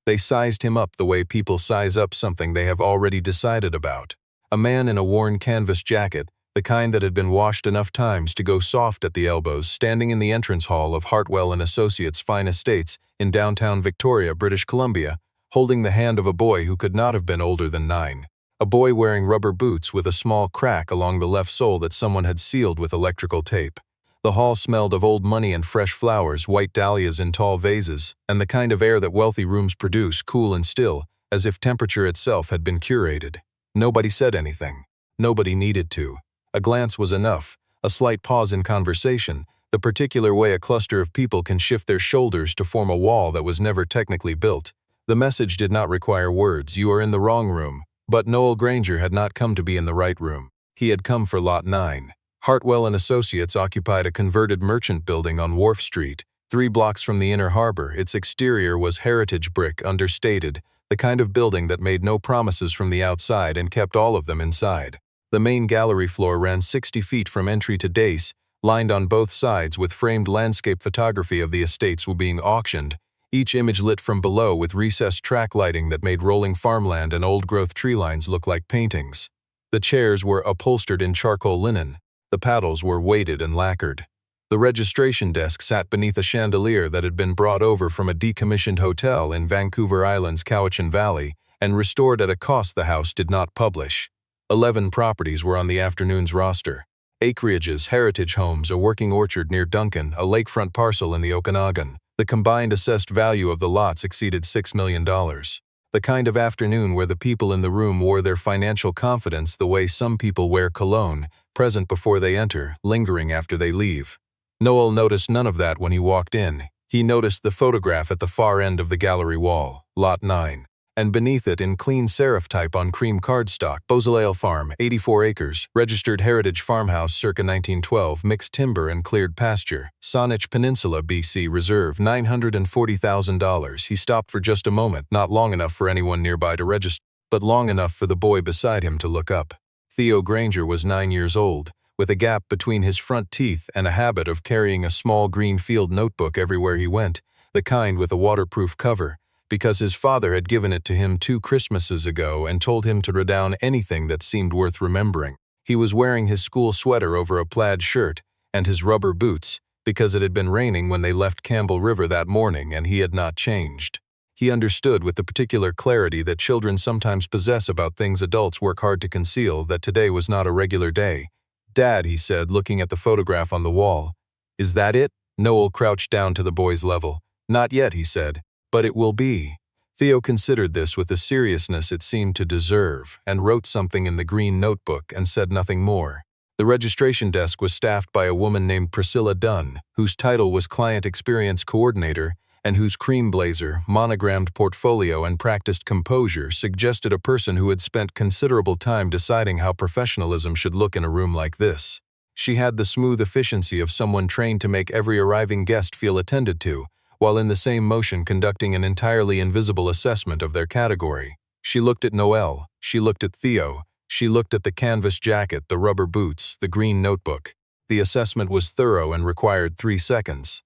They sized him up the way people size up something they have already decided about. A man in a worn canvas jacket, the kind that had been washed enough times to go soft at the elbows, standing in the entrance hall of Hartwell & Associates' fine estates in downtown Victoria, British Columbia, holding the hand of a boy who could not have been older than 9. A boy wearing rubber boots with a small crack along the left sole that someone had sealed with electrical tape. The hall smelled of old money and fresh flowers, white dahlias in tall vases, and the kind of air that wealthy rooms produce, cool and still, as if temperature itself had been curated. Nobody said anything. Nobody needed to. A glance was enough, a slight pause in conversation, the particular way a cluster of people can shift their shoulders to form a wall that was never technically built. The message did not require words. You are in the wrong room. But Noel Granger had not come to be in the right room. He had come for Lot 9. Hartwell & Associates occupied a converted merchant building on Wharf Street, 3 blocks from the inner harbor. Its exterior was heritage brick, understated, the kind of building that made no promises from the outside and kept all of them inside. The main gallery floor ran 60 feet from entry to dais, lined on both sides with framed landscape photography of the estates being auctioned, each image lit from below with recessed track lighting that made rolling farmland and old-growth tree lines look like paintings. The chairs were upholstered in charcoal linen. The paddles were weighted and lacquered. The registration desk sat beneath a chandelier that had been brought over from a decommissioned hotel in Vancouver Island's Cowichan Valley and restored at a cost the house did not publish. 11 properties were on the afternoon's roster. Acreages, heritage homes, a working orchard near Duncan, a lakefront parcel in the Okanagan. The combined assessed value of the lots exceeded $6 million. The kind of afternoon where the people in the room wore their financial confidence the way some people wear cologne, present before they enter, lingering after they leave. Noel noticed none of that when he walked in. He noticed the photograph at the far end of the gallery wall, Lot 9, and beneath it in clean serif type on cream cardstock, Beausoleil Farm, 84 acres, registered heritage farmhouse circa 1912, mixed timber and cleared pasture, Saanich Peninsula, BC, reserve, $940,000. He stopped for just a moment, not long enough for anyone nearby to register, but long enough for the boy beside him to look up. Theo Granger was 9 years old, with a gap between his front teeth and a habit of carrying a small green field notebook everywhere he went, the kind with a waterproof cover, because his father had given it to him 2 Christmases ago and told him to write down anything that seemed worth remembering. He was wearing his school sweater over a plaid shirt and his rubber boots because it had been raining when they left Campbell River that morning and he had not changed. He understood with the particular clarity that children sometimes possess about things adults work hard to conceal that today was not a regular day. "Dad," he said, looking at the photograph on the wall. "Is that it?" Noel crouched down to the boy's level. "Not yet," he said. "But it will be." Theo considered this with the seriousness it seemed to deserve, and wrote something in the green notebook and said nothing more. The registration desk was staffed by a woman named Priscilla Dunn, whose title was Client Experience Coordinator, and whose cream blazer, monogrammed portfolio, and practiced composure suggested a person who had spent considerable time deciding how professionalism should look in a room like this. She had the smooth efficiency of someone trained to make every arriving guest feel attended to, while in the same motion conducting an entirely invisible assessment of their category. She looked at Noel, she looked at Theo, she looked at the canvas jacket, the rubber boots, the green notebook. The assessment was thorough and required 3 seconds.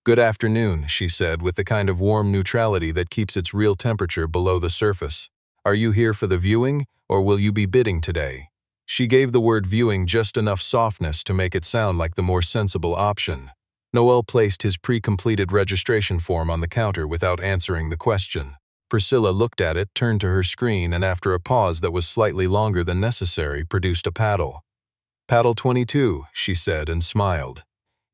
"Good afternoon," she said with the kind of warm neutrality that keeps its real temperature below the surface. "Are you here for the viewing, or will you be bidding today?" She gave the word viewing just enough softness to make it sound like the more sensible option. Noel placed his pre-completed registration form on the counter without answering the question. Priscilla looked at it, turned to her screen, and after a pause that was slightly longer than necessary, produced a paddle. "Paddle 22, she said and smiled.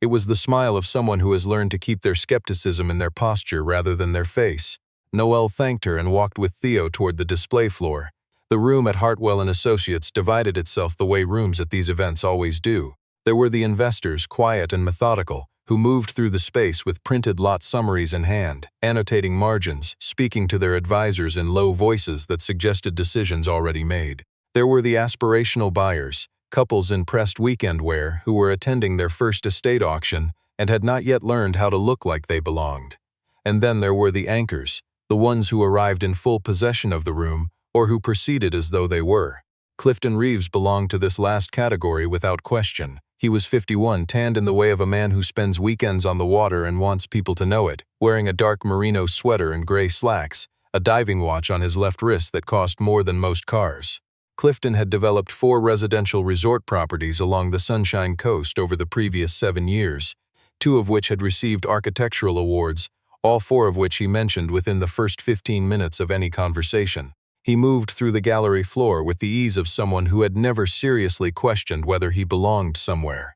It was the smile of someone who has learned to keep their skepticism in their posture rather than their face. Noel thanked her and walked with Theo toward the display floor. The room at Hartwell & Associates divided itself the way rooms at these events always do. There were the investors, quiet and methodical, who moved through the space with printed lot summaries in hand, annotating margins, speaking to their advisors in low voices that suggested decisions already made. There were the aspirational buyers, couples in pressed weekend wear who were attending their first estate auction and had not yet learned how to look like they belonged. And then there were the anchors, the ones who arrived in full possession of the room or who proceeded as though they were. Clifton Reeves belonged to this last category without question. He was 51, tanned in the way of a man who spends weekends on the water and wants people to know it, wearing a dark merino sweater and gray slacks, a diving watch on his left wrist that cost more than most cars. Clifton had developed 4 residential resort properties along the Sunshine Coast over the previous 7 years, 2 of which had received architectural awards, all 4 of which he mentioned within the first 15 minutes of any conversation. He moved through the gallery floor with the ease of someone who had never seriously questioned whether he belonged somewhere,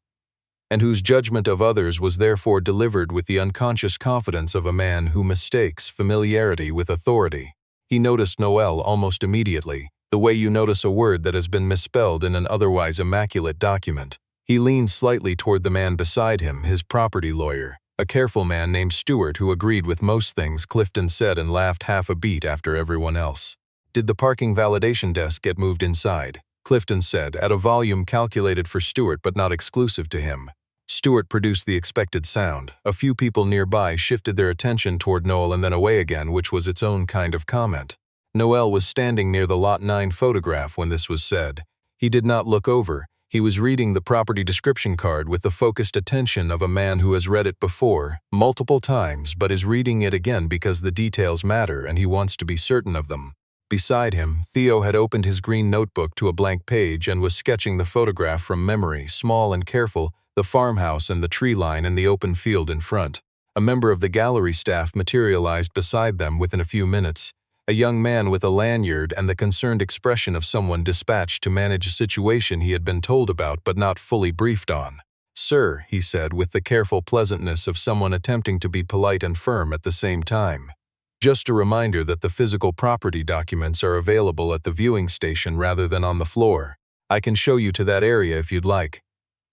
and whose judgment of others was therefore delivered with the unconscious confidence of a man who mistakes familiarity with authority. He noticed Noel almost immediately, the way you notice a word that has been misspelled in an otherwise immaculate document. He leaned slightly toward the man beside him, his property lawyer, a careful man named Stewart who agreed with most things Clifton said and laughed half a beat after everyone else. "Did the parking validation desk get moved inside?" Clifton said, at a volume calculated for Stewart but not exclusive to him. Stewart produced the expected sound. A few people nearby shifted their attention toward Noel and then away again, which was its own kind of comment. Noel was standing near the Lot 9 photograph when this was said. He did not look over. He was reading the property description card with the focused attention of a man who has read it before, multiple times, but is reading it again because the details matter and he wants to be certain of them. Beside him, Theo had opened his green notebook to a blank page and was sketching the photograph from memory, small and careful, the farmhouse and the tree line and the open field in front. A member of the gallery staff materialized beside them within a few minutes. A young man with a lanyard and the concerned expression of someone dispatched to manage a situation he had been told about but not fully briefed on. "Sir," he said with the careful pleasantness of someone attempting to be polite and firm at the same time. "Just a reminder that the physical property documents are available at the viewing station rather than on the floor. I can show you to that area if you'd like."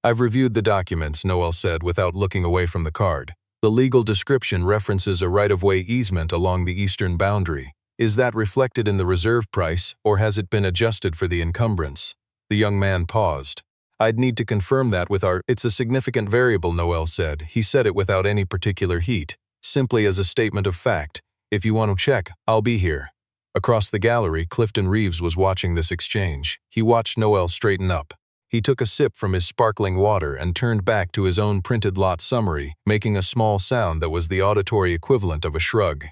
"I've reviewed the documents," Noel said without looking away from the card. "The legal description references a right-of-way easement along the eastern boundary. Is that reflected in the reserve price, or has it been adjusted for the encumbrance?" The young man paused. "I'd need to confirm that with our—" "It's a significant variable," Noel said. He said it without any particular heat, simply as a statement of fact. "If you want to check, I'll be here." Across the gallery, Clifton Reeves was watching this exchange. He watched Noel straighten up. He took a sip from his sparkling water and turned back to his own printed lot summary, making a small sound that was the auditory equivalent of a shrug.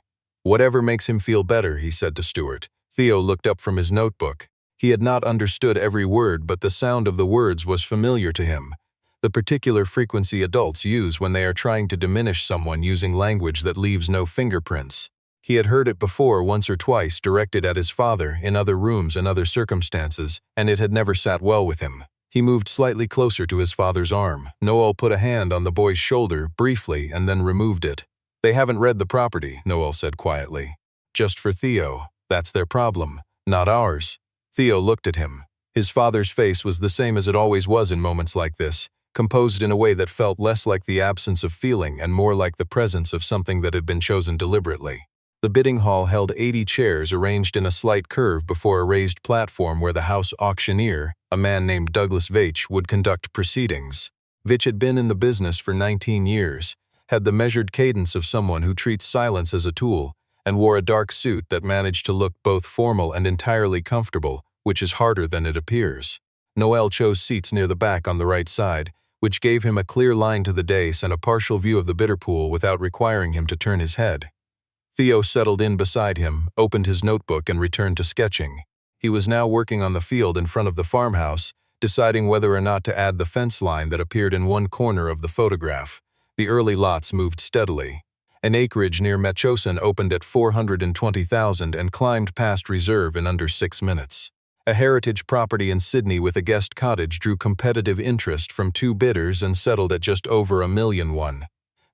"Whatever makes him feel better," he said to Stewart. Theo looked up from his notebook. He had not understood every word, but the sound of the words was familiar to him. The particular frequency adults use when they are trying to diminish someone using language that leaves no fingerprints. He had heard it before once or twice directed at his father in other rooms and other circumstances, and it had never sat well with him. He moved slightly closer to his father's arm. Noel put a hand on the boy's shoulder briefly and then removed it. "They haven't read the property," Noel said quietly. "Just for Theo. That's their problem, not ours." Theo looked at him. His father's face was the same as it always was in moments like this, composed in a way that felt less like the absence of feeling and more like the presence of something that had been chosen deliberately. The bidding hall held 80 chairs arranged in a slight curve before a raised platform where the house auctioneer, a man named Douglas Veitch, would conduct proceedings. Veitch had been in the business for 19 years, had the measured cadence of someone who treats silence as a tool, and wore a dark suit that managed to look both formal and entirely comfortable, which is harder than it appears. Noel chose seats near the back on the right side, which gave him a clear line to the dais and a partial view of the bidder pool without requiring him to turn his head. Theo settled in beside him, opened his notebook and returned to sketching. He was now working on the field in front of the farmhouse, deciding whether or not to add the fence line that appeared in one corner of the photograph. The early lots moved steadily. An acreage near Metchosin opened at $420,000 and climbed past reserve in under 6 minutes. A heritage property in Sydney with a guest cottage drew competitive interest from 2 bidders and settled at just over $1 million.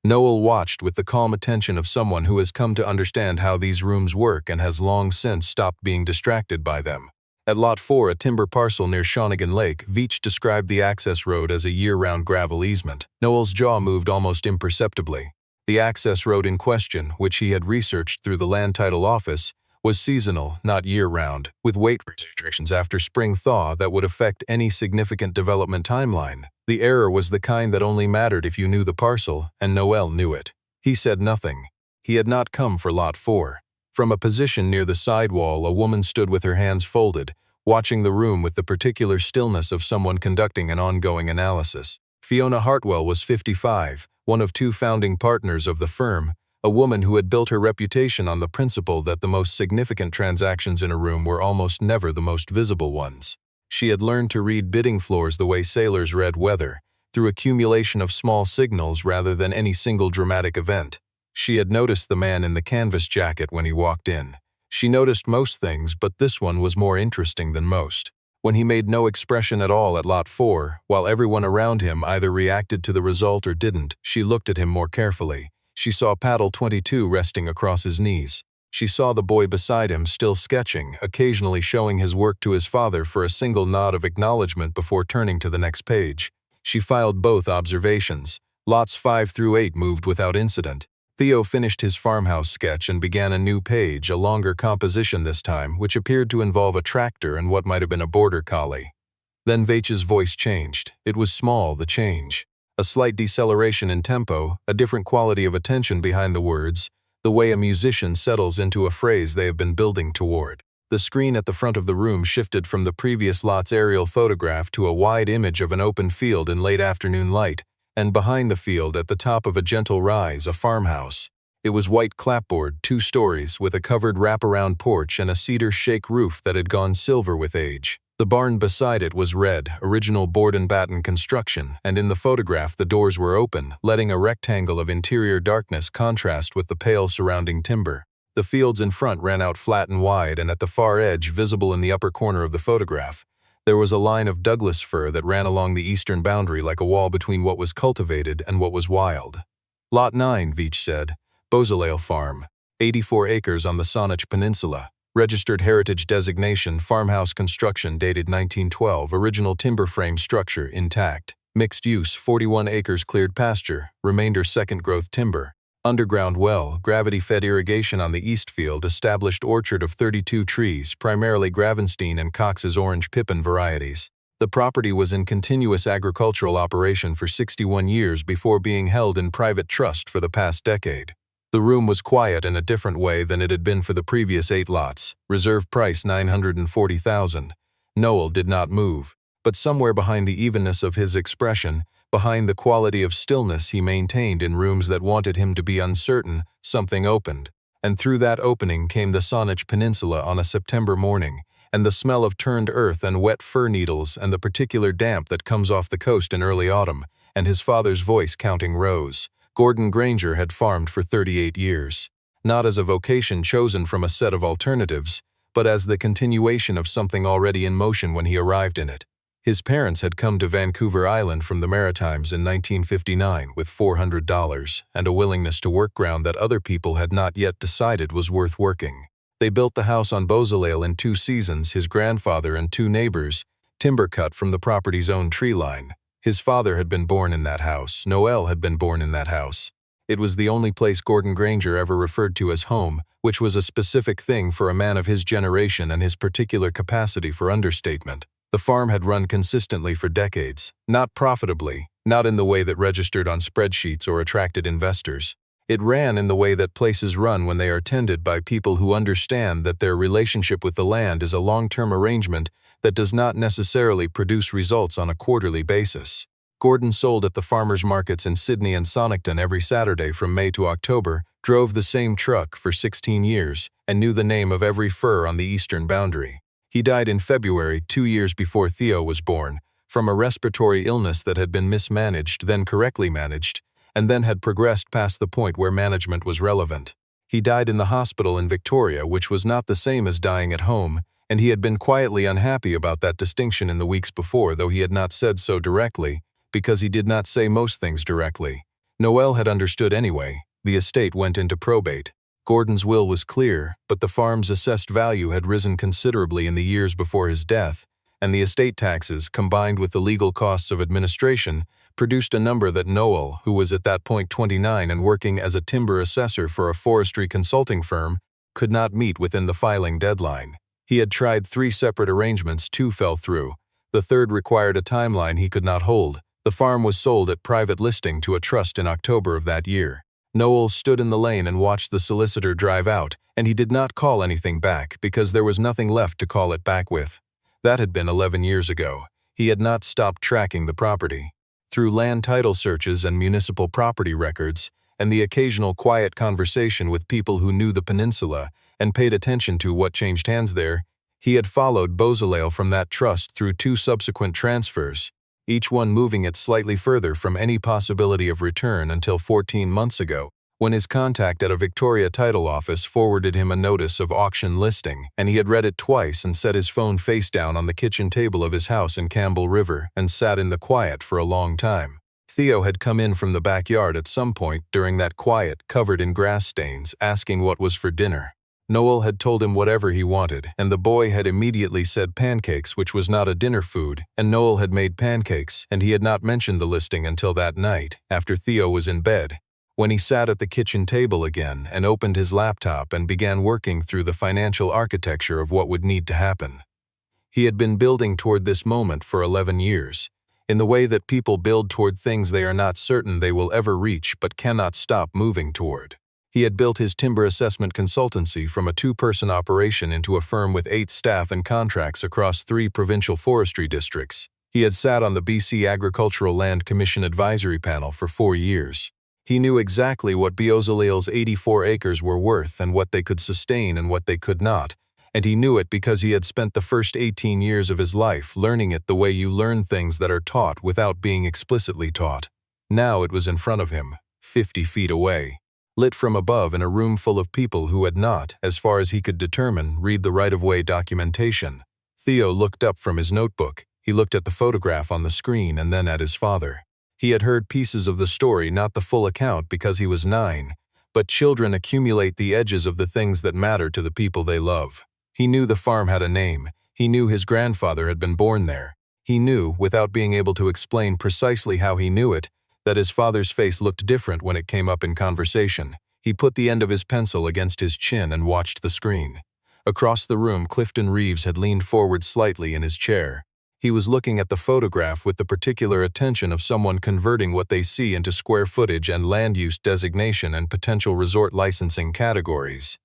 Noel watched with the calm attention of someone who has come to understand how these rooms work and has long since stopped being distracted by them. At Lot 4, a timber parcel near Shawnigan Lake, Veitch described the access road as a year-round gravel easement. Noel's jaw moved almost imperceptibly. The access road in question, which he had researched through the Land Title Office, was seasonal, not year-round, with weight restrictions after spring thaw that would affect any significant development timeline. The error was the kind that only mattered if you knew the parcel, and Noel knew it. He said nothing. He had not come for Lot 4. From a position near the sidewall, a woman stood with her hands folded, watching the room with the particular stillness of someone conducting an ongoing analysis. Fiona Hartwell was 55, one of 2 founding partners of the firm, a woman who had built her reputation on the principle that the most significant transactions in a room were almost never the most visible ones. She had learned to read bidding floors the way sailors read weather, through accumulation of small signals rather than any single dramatic event. She had noticed the man in the canvas jacket when he walked in. She noticed most things, but this one was more interesting than most. When he made no expression at all at Lot 4, while everyone around him either reacted to the result or didn't, she looked at him more carefully. She saw paddle 22 resting across his knees. She saw the boy beside him still sketching, occasionally showing his work to his father for a single nod of acknowledgement before turning to the next page. She filed both observations. Lots 5 through 8 moved without incident. Theo finished his farmhouse sketch and began a new page, a longer composition this time, which appeared to involve a tractor and what might have been a border collie. Then Vache's voice changed. It was small, the change. A slight deceleration in tempo, a different quality of attention behind the words, the way a musician settles into a phrase they have been building toward. The screen at the front of the room shifted from the previous lot's aerial photograph to a wide image of an open field in late afternoon light, and behind the field, at the top of a gentle rise, a farmhouse. It was white clapboard, 2 stories, with a covered wraparound porch and a cedar shake roof that had gone silver with age. The barn beside it was red, original board and batten construction, and in the photograph the doors were open, letting a rectangle of interior darkness contrast with the pale surrounding timber. The fields in front ran out flat and wide, and at the far edge, visible in the upper corner of the photograph, there was a line of Douglas fir that ran along the eastern boundary like a wall between what was cultivated and what was wild. Lot 9, Veach said. Beausoleil Farm. 84 acres on the Saanich Peninsula. Registered heritage designation, farmhouse construction dated 1912, original timber frame structure intact. Mixed use, 41 acres cleared pasture, remainder second growth timber. Underground well, gravity-fed irrigation on the east field, established orchard of 32 trees, primarily Gravenstein and Cox's orange pippin varieties. The property was in continuous agricultural operation for 61 years before being held in private trust for the past decade. The room was quiet in a different way than it had been for the previous 8 lots. Reserve price $940,000. Noel did not move, but somewhere behind the evenness of his expression, behind the quality of stillness he maintained in rooms that wanted him to be uncertain, something opened. And through that opening came the Saanich Peninsula on a September morning, and the smell of turned earth and wet fir needles and the particular damp that comes off the coast in early autumn, and his father's voice counting rows. Gordon Granger had farmed for 38 years, not as a vocation chosen from a set of alternatives, but as the continuation of something already in motion when he arrived in it. His parents had come to Vancouver Island from the Maritimes in 1959 with $400 and a willingness to work ground that other people had not yet decided was worth working. They built the house on Beausoleil in 2 seasons, his grandfather and 2 neighbors, timber cut from the property's own tree line. His father had been born in that house. Noel had been born in that house. It was the only place Gordon Granger ever referred to as home, which was a specific thing for a man of his generation and his particular capacity for understatement. The farm had run consistently for decades, not profitably, not in the way that registered on spreadsheets or attracted investors. It ran in the way that places run when they are tended by people who understand that their relationship with the land is a long-term arrangement that does not necessarily produce results on a quarterly basis. Gordon sold at the farmers' markets in Sydney and Sonocton every Saturday from May to October, drove the same truck for 16 years, and knew the name of every fir on the eastern boundary. He died in February, 2 years before Theo was born, from a respiratory illness that had been mismanaged, then correctly managed, and then had progressed past the point where management was relevant. He died in the hospital in Victoria, which was not the same as dying at home, and he had been quietly unhappy about that distinction in the weeks before, though he had not said so directly, because he did not say most things directly. Noel had understood anyway. The estate went into probate. Gordon's will was clear, but the farm's assessed value had risen considerably in the years before his death, and the estate taxes, combined with the legal costs of administration, produced a number that Noel, who was at that point 29 and working as a timber assessor for a forestry consulting firm, could not meet within the filing deadline. He had tried 3 separate arrangements, 2 fell through. The third required a timeline he could not hold. The farm was sold at private listing to a trust in October of that year. Noel stood in the lane and watched the solicitor drive out, and he did not call anything back because there was nothing left to call it back with. That had been 11 years ago. He had not stopped tracking the property. Through land title searches and municipal property records, and the occasional quiet conversation with people who knew the peninsula and paid attention to what changed hands there, he had followed Beausoleil from that trust through 2 subsequent transfers, each one moving it slightly further from any possibility of return until 14 months ago, when his contact at a Victoria title office forwarded him a notice of auction listing, and he had read it twice and set his phone face down on the kitchen table of his house in Campbell River and sat in the quiet for a long time. Theo had come in from the backyard at some point during that quiet, covered in grass stains, asking what was for dinner. Noel had told him whatever he wanted, and the boy had immediately said pancakes, which was not a dinner food, and Noel had made pancakes, and he had not mentioned the listing until that night, after Theo was in bed, when he sat at the kitchen table again and opened his laptop and began working through the financial architecture of what would need to happen. He had been building toward this moment for 11 years, in the way that people build toward things they are not certain they will ever reach but cannot stop moving toward. He had built his timber assessment consultancy from a 2-person operation into a firm with 8 staff and contracts across 3 provincial forestry districts. He had sat on the BC Agricultural Land Commission Advisory Panel for 4 years. He knew exactly what Beausoleil's 84 acres were worth and what they could sustain and what they could not, and he knew it because he had spent the first 18 years of his life learning it the way you learn things that are taught without being explicitly taught. Now it was in front of him, 50 feet away, lit from above in a room full of people who had not, as far as he could determine, read the right-of-way documentation. Theo looked up from his notebook. He looked at the photograph on the screen and then at his father. He had heard pieces of the story, not the full account because he was 9, but children accumulate the edges of the things that matter to the people they love. He knew the farm had a name. He knew his grandfather had been born there. He knew, without being able to explain precisely how he knew it, that his father's face looked different when it came up in conversation. He put the end of his pencil against his chin and watched the screen. Across the room, Clifton Reeves had leaned forward slightly in his chair. He was looking at the photograph with the particular attention of someone converting what they see into square footage and land use designation and potential resort licensing categories.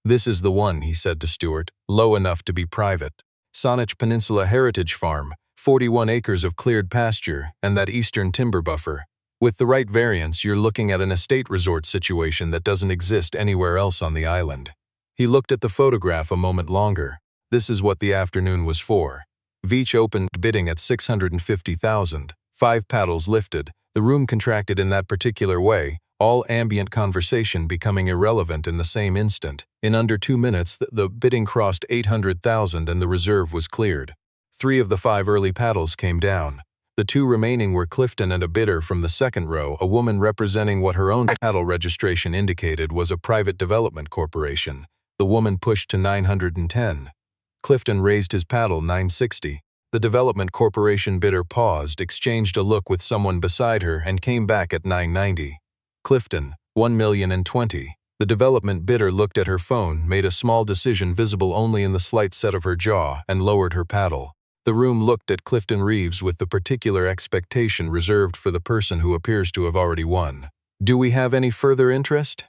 "This is the one," he said to Stuart, "low enough to be private. Saanich Peninsula Heritage Farm, 41 acres of cleared pasture, and that eastern timber buffer. With the right variance, you're looking at an estate resort situation that doesn't exist anywhere else on the island." He looked at the photograph a moment longer. This is what the afternoon was for. Veach opened bidding at $650,000. 5 paddles lifted. The room contracted in that particular way, all ambient conversation becoming irrelevant in the same instant. In under 2 minutes, the bidding crossed $800,000 and the reserve was cleared. 3 of the 5 early paddles came down. The 2 remaining were Clifton and a bidder from the second row, a woman representing what her own paddle registration indicated was a private development corporation. The woman pushed to $910. Clifton raised his paddle $960. The development corporation bidder paused, exchanged a look with someone beside her, and came back at $990. Clifton, $1,020,000. The development bidder looked at her phone, made a small decision visible only in the slight set of her jaw, and lowered her paddle. The room looked at Clifton Reeves with the particular expectation reserved for the person who appears to have already won. "Do we have any further interest?"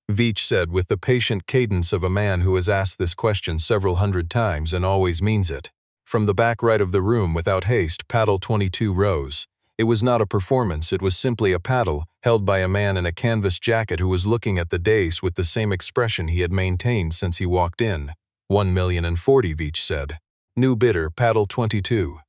Veach said with the patient cadence of a man who has asked this question several hundred times and always means it. From the back right of the room, without haste, paddle 22 rose. It was not a performance, it was simply a paddle, held by a man in a canvas jacket who was looking at the dais with the same expression he had maintained since he walked in. $1,040,000, Veach said. New bidder, paddle 22.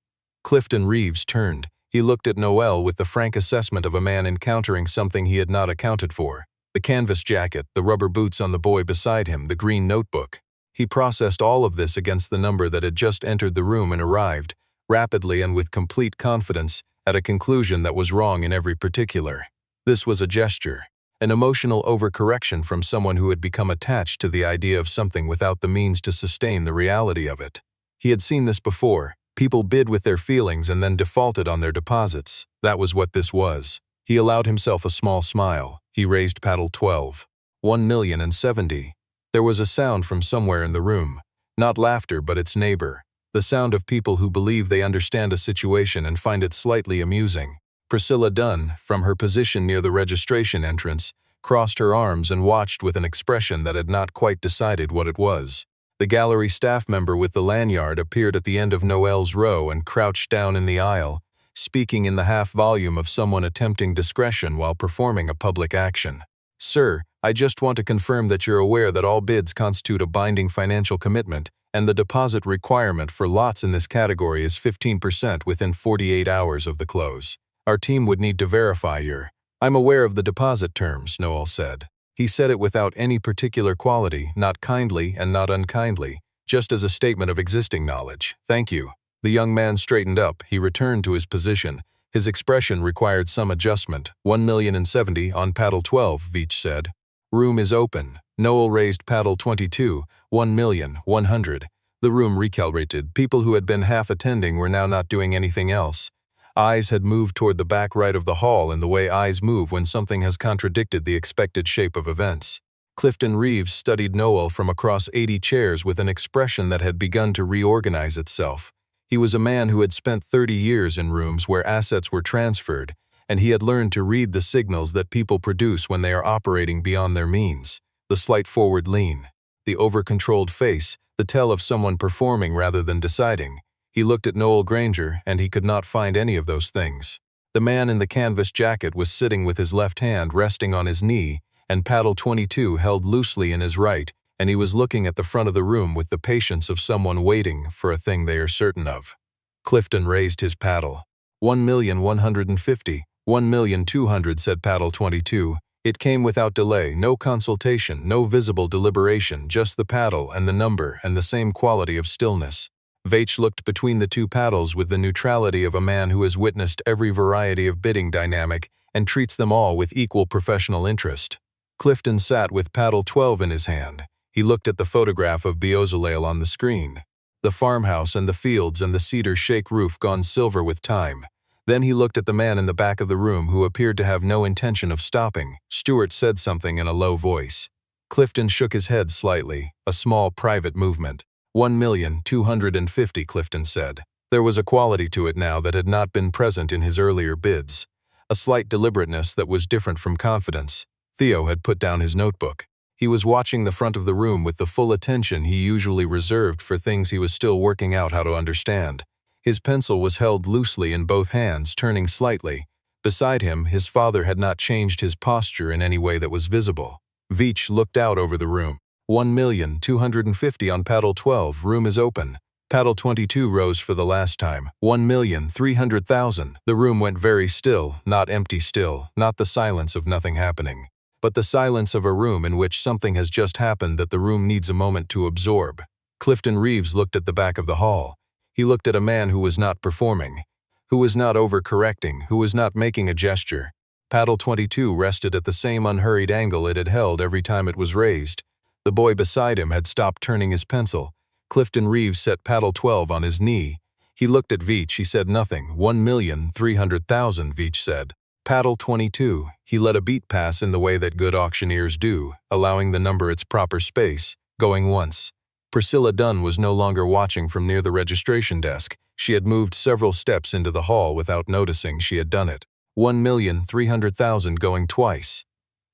Clifton Reeves turned. He looked at Noel with the frank assessment of a man encountering something he had not accounted for. The canvas jacket, the rubber boots on the boy beside him, the green notebook. He processed all of this against the number that had just entered the room and arrived, rapidly and with complete confidence, at a conclusion that was wrong in every particular. This was a gesture, an emotional overcorrection from someone who had become attached to the idea of something without the means to sustain the reality of it. He had seen this before. People bid with their feelings and then defaulted on their deposits. That was what this was. He allowed himself a small smile. He raised paddle 12. $1,070,000. There was a sound from somewhere in the room. Not laughter, but its neighbor. The sound of people who believe they understand a situation and find it slightly amusing. Priscilla Dunn, from her position near the registration entrance, crossed her arms and watched with an expression that had not quite decided what it was. The gallery staff member with the lanyard appeared at the end of Noel's row and crouched down in the aisle, speaking in the half volume of someone attempting discretion while performing a public action. "Sir, I just want to confirm that you're aware that all bids constitute a binding financial commitment, and the deposit requirement for lots in this category is 15% within 48 hours of the close. Our team would need to verify your—" "I'm aware of the deposit terms," Noel said. He said it without any particular quality, not kindly and not unkindly, just as a statement of existing knowledge. "Thank you." The young man straightened up. He returned to his position. His expression required some adjustment. 1,070 on paddle 12, Veach said. "Room is open." Noel raised paddle 22, 1,100,000. The room recalibrated. People who had been half attending were now not doing anything else. Eyes had moved toward the back right of the hall in the way eyes move when something has contradicted the expected shape of events. Clifton Reeves studied Noel from across 80 chairs with an expression that had begun to reorganize itself. He was a man who had spent 30 years in rooms where assets were transferred, and he had learned to read the signals that people produce when they are operating beyond their means. The slight forward lean, the over-controlled face, the tell of someone performing rather than deciding. He looked at Noel Granger, and he could not find any of those things. The man in the canvas jacket was sitting with his left hand resting on his knee, and paddle 22 held loosely in his right, and he was looking at the front of the room with the patience of someone waiting for a thing they are certain of. Clifton raised his paddle. 1,150,000, 1,200,000, said paddle 22. It came without delay, no consultation, no visible deliberation, just the paddle and the number and the same quality of stillness. Veach looked between the two paddles with the neutrality of a man who has witnessed every variety of bidding dynamic and treats them all with equal professional interest. Clifton sat with paddle 12 in his hand. He looked at the photograph of Beozalale on the screen. The farmhouse and the fields and the cedar shake roof gone silver with time. Then he looked at the man in the back of the room who appeared to have no intention of stopping. Stewart said something in a low voice. Clifton shook his head slightly, a small private movement. 1,250,000, Clifton said. There was a quality to it now that had not been present in his earlier bids. A slight deliberateness that was different from confidence. Theo had put down his notebook. He was watching the front of the room with the full attention he usually reserved for things he was still working out how to understand. His pencil was held loosely in both hands, turning slightly. Beside him, his father had not changed his posture in any way that was visible. Veach looked out over the room. 1,250,000 on paddle 12, room is open. Paddle 22 rose for the last time. 1,300,000. The room went very still, not empty still, not the silence of nothing happening, but the silence of a room in which something has just happened that the room needs a moment to absorb. Clifton Reeves looked at the back of the hall. He looked at a man who was not performing, who was not overcorrecting, who was not making a gesture. Paddle 22 rested at the same unhurried angle it had held every time it was raised. The boy beside him had stopped turning his pencil. Clifton Reeves set paddle 12 on his knee. He looked at Veach. He said nothing. 1,300,000, Veach said. Paddle 22. He let a beat pass in the way that good auctioneers do, allowing the number its proper space, going once. Priscilla Dunn was no longer watching from near the registration desk. She had moved several steps into the hall without noticing she had done it. 1,300,000 going twice.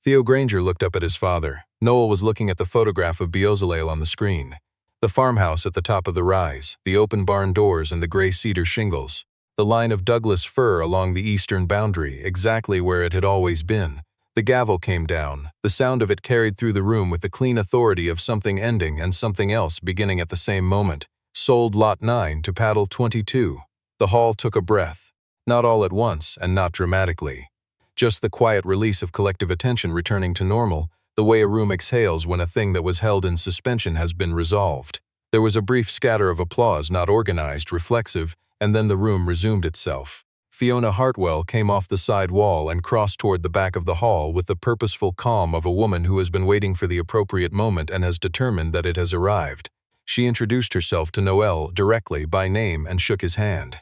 Theo Granger looked up at his father. Noel was looking at the photograph of Beozalale on the screen. The farmhouse at the top of the rise, the open barn doors and the gray cedar shingles. The line of Douglas fir along the eastern boundary, exactly where it had always been. The gavel came down. The sound of it carried through the room with the clean authority of something ending and something else beginning at the same moment. Sold lot 9 to paddle 22. The hall took a breath. Not all at once and not dramatically. Just the quiet release of collective attention returning to normal, the way a room exhales when a thing that was held in suspension has been resolved. There was a brief scatter of applause, not organized, reflexive, and then the room resumed itself. Fiona Hartwell came off the side wall and crossed toward the back of the hall with the purposeful calm of a woman who has been waiting for the appropriate moment and has determined that it has arrived. She introduced herself to Noel directly by name and shook his hand.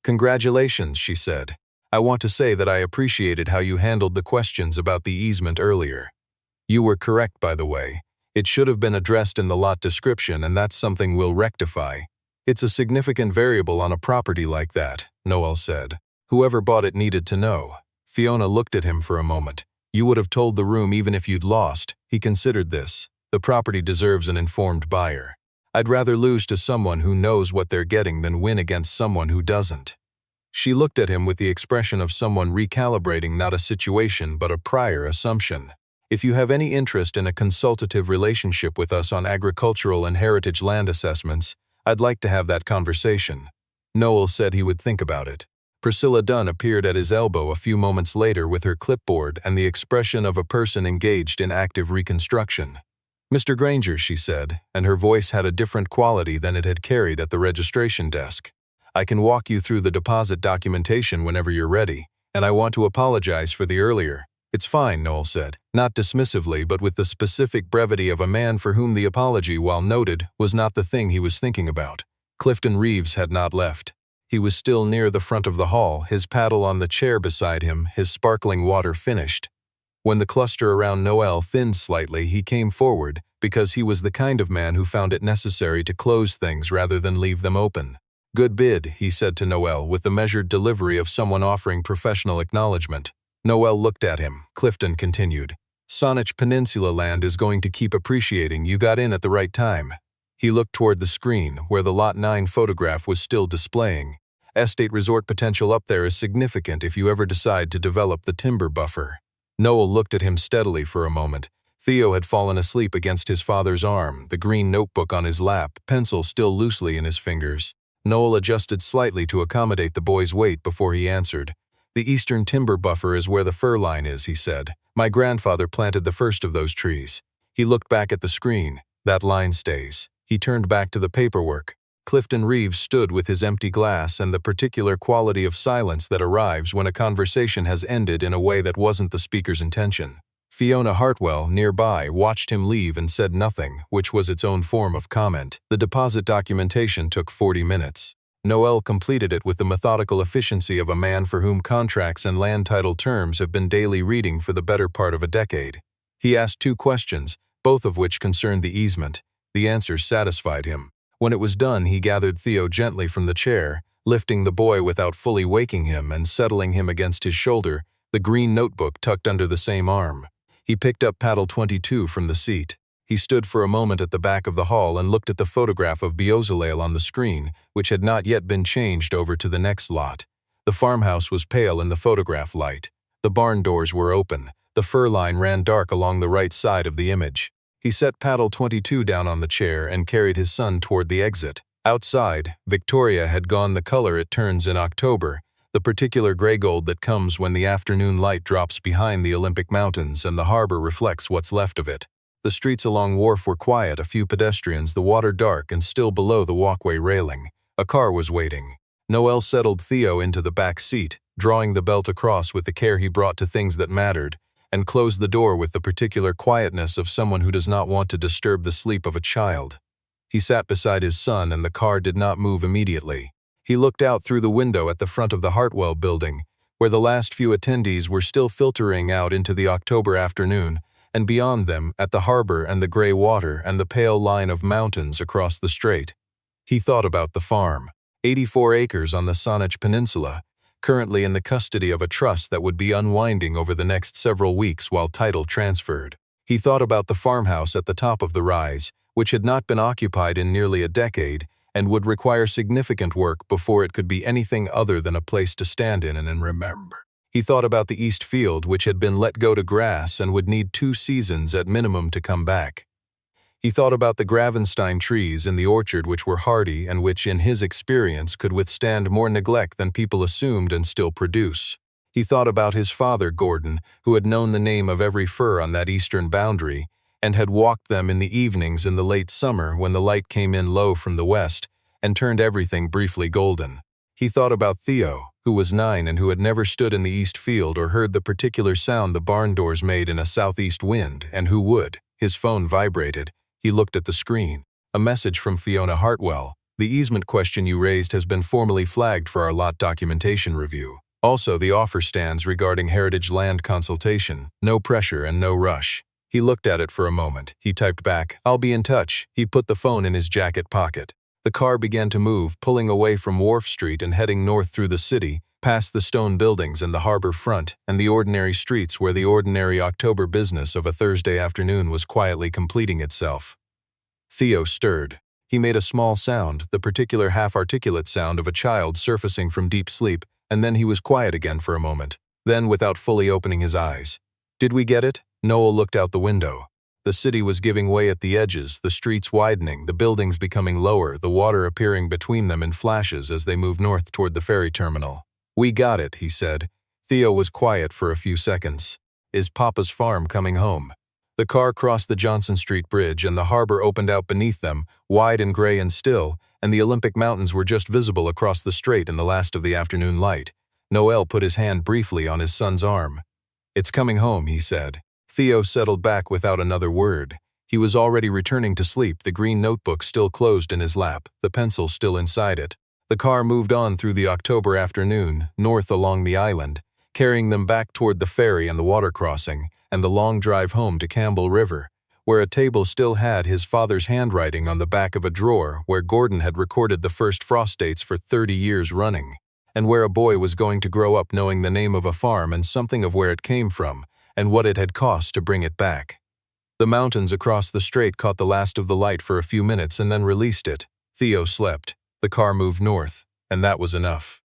"Congratulations," she said. "I want to say that I appreciated how you handled the questions about the easement earlier. You were correct, by the way. It should have been addressed in the lot description, and that's something we'll rectify. It's a significant variable on a property like that," Noel said. "Whoever bought it needed to know." Fiona looked at him for a moment. "You would have told the room even if you'd lost." He considered this. "The property deserves an informed buyer. I'd rather lose to someone who knows what they're getting than win against someone who doesn't." She looked at him with the expression of someone recalibrating not a situation but a prior assumption. If you have any interest in a consultative relationship with us on agricultural and heritage land assessments, I'd like to have that conversation." Noel said he would think about it. Priscilla Dunn appeared at his elbow a few moments later with her clipboard and the expression of a person engaged in active reconstruction. "Mr. Granger," she said, and her voice had a different quality than it had carried at the registration desk. "I can walk you through the deposit documentation whenever you're ready, and I want to apologize for the earlier." "It's fine," Noel said, not dismissively but with the specific brevity of a man for whom the apology, while noted, was not the thing he was thinking about. Clifton Reeves had not left. He was still near the front of the hall, his paddle on the chair beside him, his sparkling water finished. When the cluster around Noel thinned slightly, he came forward, because he was the kind of man who found it necessary to close things rather than leave them open. "Good bid," he said to Noel with the measured delivery of someone offering professional acknowledgement. Noel looked at him. Clifton continued, "Saanich Peninsula land is going to keep appreciating. You got in at the right time." He looked toward the screen, where the Lot 9 photograph was still displaying. "Estate resort potential up there is significant if you ever decide to develop the timber buffer." Noel looked at him steadily for a moment. Theo had fallen asleep against his father's arm, the green notebook on his lap, pencil still loosely in his fingers. Noel adjusted slightly to accommodate the boy's weight before he answered. "The eastern timber buffer is where the fir line is," he said. "My grandfather planted the first of those trees." He looked back at the screen. "That line stays." He turned back to the paperwork. Clifton Reeves stood with his empty glass and the particular quality of silence that arrives when a conversation has ended in a way that wasn't the speaker's intention. Fiona Hartwell, nearby, watched him leave and said nothing, which was its own form of comment. The deposit documentation took 40 minutes. Noel completed it with the methodical efficiency of a man for whom contracts and land title terms have been daily reading for the better part of a decade. He asked 2 questions, both of which concerned the easement. The answers satisfied him. When it was done, he gathered Theo gently from the chair, lifting the boy without fully waking him and settling him against his shoulder, the green notebook tucked under the same arm. He picked up paddle 22 from the seat. He stood for a moment at the back of the hall and looked at the photograph of Beozalale on the screen, which had not yet been changed over to the next lot. The farmhouse was pale in the photograph light. The barn doors were open. The fir line ran dark along the right side of the image. He set paddle 22 down on the chair and carried his son toward the exit. Outside, Victoria had gone the color it turns in October, the particular gray gold that comes when the afternoon light drops behind the Olympic Mountains and the harbor reflects what's left of it. The streets along Wharf were quiet, a few pedestrians, the water dark and still below the walkway railing. A car was waiting. Noel settled Theo into the back seat, drawing the belt across with the care he brought to things that mattered, and closed the door with the particular quietness of someone who does not want to disturb the sleep of a child. He sat beside his son and the car did not move immediately. He looked out through the window at the front of the Hartwell building, where the last few attendees were still filtering out into the October afternoon, and beyond them, at the harbor and the gray water and the pale line of mountains across the strait. He thought about the farm, 84 acres on the Saanich Peninsula, currently in the custody of a trust that would be unwinding over the next several weeks while title transferred. He thought about the farmhouse at the top of the rise, which had not been occupied in nearly a decade and would require significant work before it could be anything other than a place to stand in and remember. He thought about the East Field, which had been let go to grass and would need 2 seasons at minimum to come back. He thought about the Gravenstein trees in the orchard, which were hardy and which, in his experience, could withstand more neglect than people assumed and still produce. He thought about his father, Gordon, who had known the name of every fir on that eastern boundary, and had walked them in the evenings in the late summer when the light came in low from the west and turned everything briefly golden. He thought about Theo, who was 9 and who had never stood in the East Field or heard the particular sound the barn doors made in a southeast wind, and who would. His phone vibrated. He looked at the screen. A message from Fiona Hartwell. "The easement question you raised has been formally flagged for our lot documentation review. Also, the offer stands regarding heritage land consultation. No pressure and no rush." He looked at it for a moment. He typed back, "I'll be in touch." He put the phone in his jacket pocket. The car began to move, pulling away from Wharf Street and heading north through the city, past the stone buildings and the harbor front, and the ordinary streets where the ordinary October business of a Thursday afternoon was quietly completing itself. Theo stirred. He made a small sound, the particular half-articulate sound of a child surfacing from deep sleep, and then he was quiet again for a moment. Then, without fully opening his eyes, Did we get it? Noel looked out the window. The city was giving way at the edges, the streets widening, the buildings becoming lower, the water appearing between them in flashes as they moved north toward the ferry terminal. We got it, he said. Theo was quiet for a few seconds. Is Papa's farm coming home? The car crossed the Johnson Street Bridge and the harbor opened out beneath them, wide and gray and still, and the Olympic Mountains were just visible across the strait in the last of the afternoon light. Noel put his hand briefly on his son's arm. It's coming home, he said. Theo settled back without another word. He was already returning to sleep, the green notebook still closed in his lap, the pencil still inside it. The car moved on through the October afternoon, north along the island, carrying them back toward the ferry and the water crossing, and the long drive home to Campbell River, where a table still had his father's handwriting on the back of a drawer where Gordon had recorded the first frost dates for 30 years running, and where a boy was going to grow up knowing the name of a farm and something of where it came from, and what it had cost to bring it back. The mountains across the strait caught the last of the light for a few minutes and then released it. Theo slept. The car moved north, and that was enough.